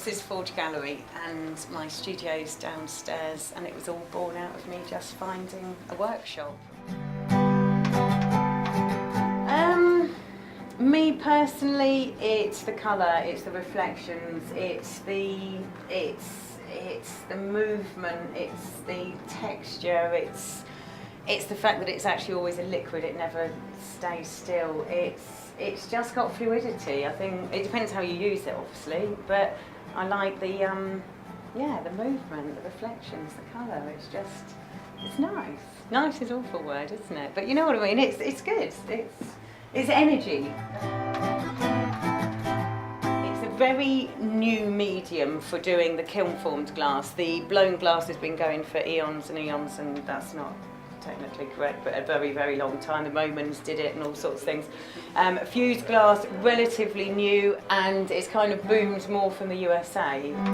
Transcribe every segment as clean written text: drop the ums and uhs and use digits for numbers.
This is Forge Gallery, and my studio's downstairs, and it was all born out of me just finding a workshop. Me personally, it's the colour, it's the reflections, it's the movement, it's the texture, it's the fact that it's actually always a liquid, it never stays still. It's just got fluidity. I think it depends how you use it, obviously, but I like the movement, the reflections, the colour. It's nice. Nice is an awful word, isn't it? But you know what I mean. It's good. It's energy. It's a very new medium for doing the kiln-formed glass. The blown glass has been going for eons and eons, and that's not technically correct, but a very, very long time. The Romans did it and all sorts of things. Fused glass, relatively new, and it's kind of boomed more from the USA. And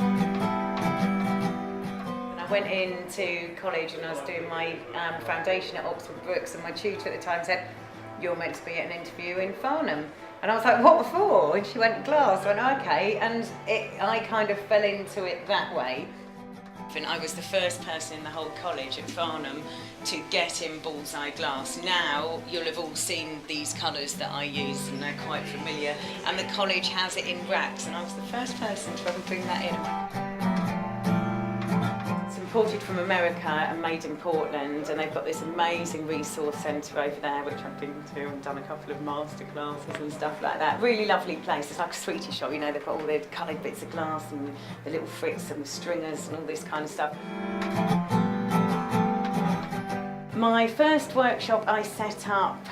I went into college and I was doing my foundation at Oxford Brookes, and my tutor at the time said, "You're meant to be at an interview in Farnham." And I was like, "What for?" And she went, "Glass." I went, "Okay," and I kind of fell into it that way. And I was the first person in the whole college at Farnham to get in bullseye glass. Now you'll have all seen these colours that I use, and they're quite familiar, and the college has it in racks, and I was the first person to ever bring that in. It's imported from America and made in Portland, and they've got this amazing resource centre over there, which I've been to and done a couple of master classes and stuff like that. Really lovely place. It's like a sweetie shop, you know, they've got all the coloured bits of glass and the little frits and the stringers and all this kind of stuff. My first workshop I set up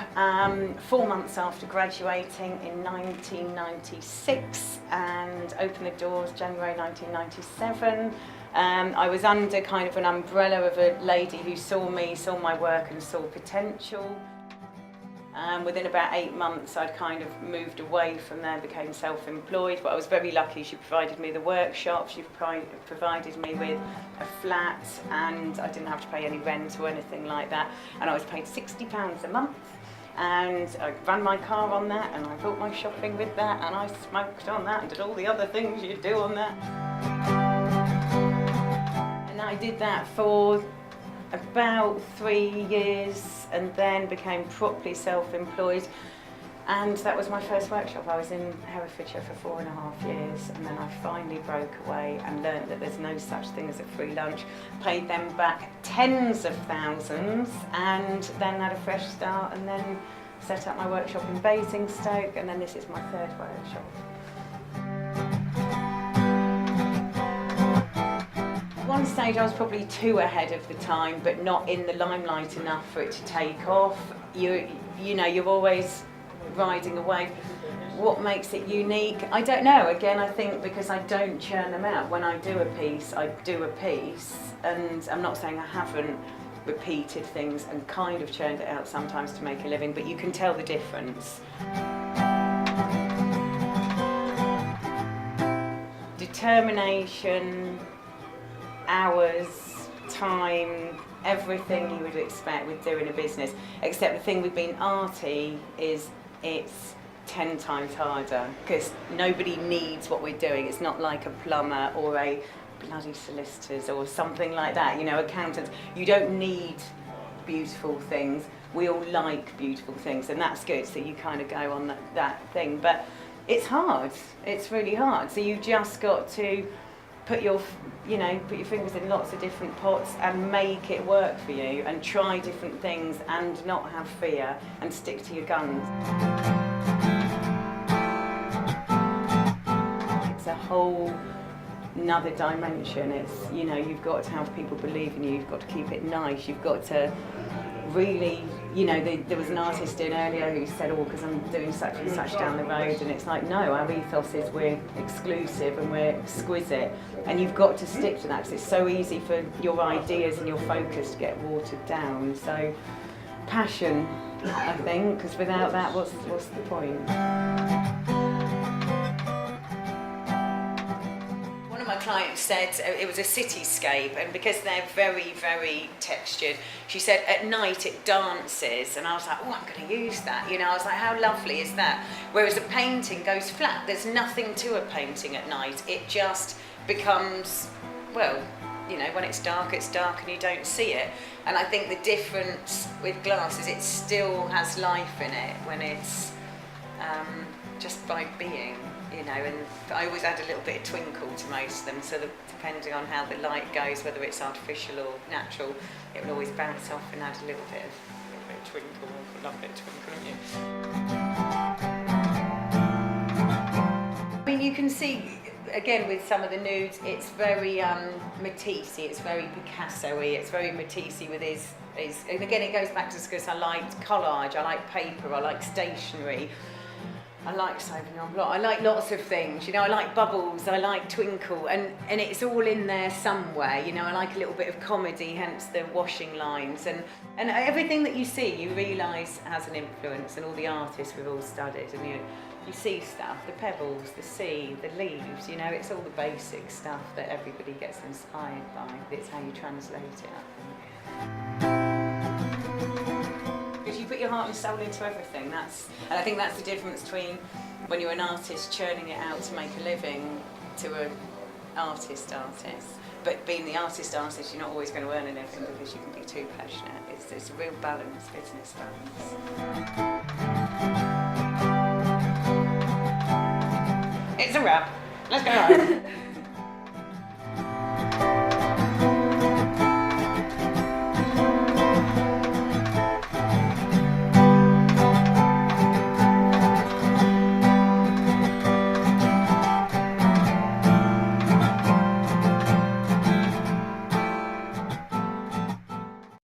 4 months after graduating in 1996 and opened the doors January 1997. I was under kind of an umbrella of a lady who saw me, saw my work and saw potential. Within about 8 months I'd kind of moved away from there, became self-employed, but I was very lucky. She provided me the workshop, she provided me with a flat, and I didn't have to pay any rent or anything like that, and I was paid £60 a month, and I ran my car on that, and I bought my shopping with that, and I smoked on that and did all the other things you do on that. And I did that for about 3 years, and then became properly self-employed, and that was my first workshop. I was in Herefordshire for 4.5 years, and then I finally broke away and learnt that there's no such thing as a free lunch. Paid them back tens of thousands, and then had a fresh start, and then set up my workshop in Basingstoke, and then this is my third workshop. At one stage I was probably too ahead of the time, but not in the limelight enough for it to take off. You know, you're always riding a wave. What makes it unique? I don't know. Again, I think because I don't churn them out. When I do a piece, I do a piece, and I'm not saying I haven't repeated things and kind of churned it out sometimes to make a living, but you can tell the difference. Determination, hours, time, everything you would expect with doing a business, except the thing with being arty is it's 10 times harder, because nobody needs what we're doing. It's not like a plumber or a bloody solicitors or something like that, you know, accountants. You don't need beautiful things. We all like beautiful things, and that's good, so you kind of go on that thing, but it's hard. It's really hard, so you've just got to put your fingers in lots of different pots and make it work for you, and try different things and not have fear and stick to your guns. It's a whole another dimension. It's, you know, you've got to have people believe in you, you've got to keep it nice, you've got to really, you know, there was an artist in earlier who said, "Oh, because I'm doing such and such down the road," and it's like, no, our ethos is we're exclusive and we're exquisite, and you've got to stick to that, because it's so easy for your ideas and your focus to get watered down. So passion, I think, because without that, what's the point? client said it was a cityscape, and because they're very, very textured, she said at night it dances, and I was like, oh, I'm going to use that. You know, I was like, how lovely is that? Whereas a painting goes flat. There's nothing to a painting at night. It just becomes, well, you know, when it's dark and you don't see it. And I think the difference with glass is it still has life in it when it's just by being, you know. And I always add a little bit of twinkle to most of them, so that depending on how the light goes, whether it's artificial or natural, it will always bounce off and add a little bit of twinkle. I love a bit of twinkle, don't you? I mean, you can see, again, with some of the nudes, it's very Matisse, it's very Picasso-y, it's very Matisse with his, and again, it goes back to because I like collage, I like paper, I like stationery, I like Sauvignon Blanc, I like lots of things, you know, I like bubbles, I like twinkle, and it's all in there somewhere, you know. I like a little bit of comedy, hence the washing lines, and everything that you see, you realise has an influence, and all the artists we've all studied, and you see stuff, the pebbles, the sea, the leaves, you know, it's all the basic stuff that everybody gets inspired by. It's how you translate it, I think. Because you put your heart and soul into everything, and I think that's the difference between when you're an artist churning it out to make a living to an artist. But being the artist, you're not always going to earn anything because you can be too passionate. It's a real balance, business balance. It's a wrap. Let's go home.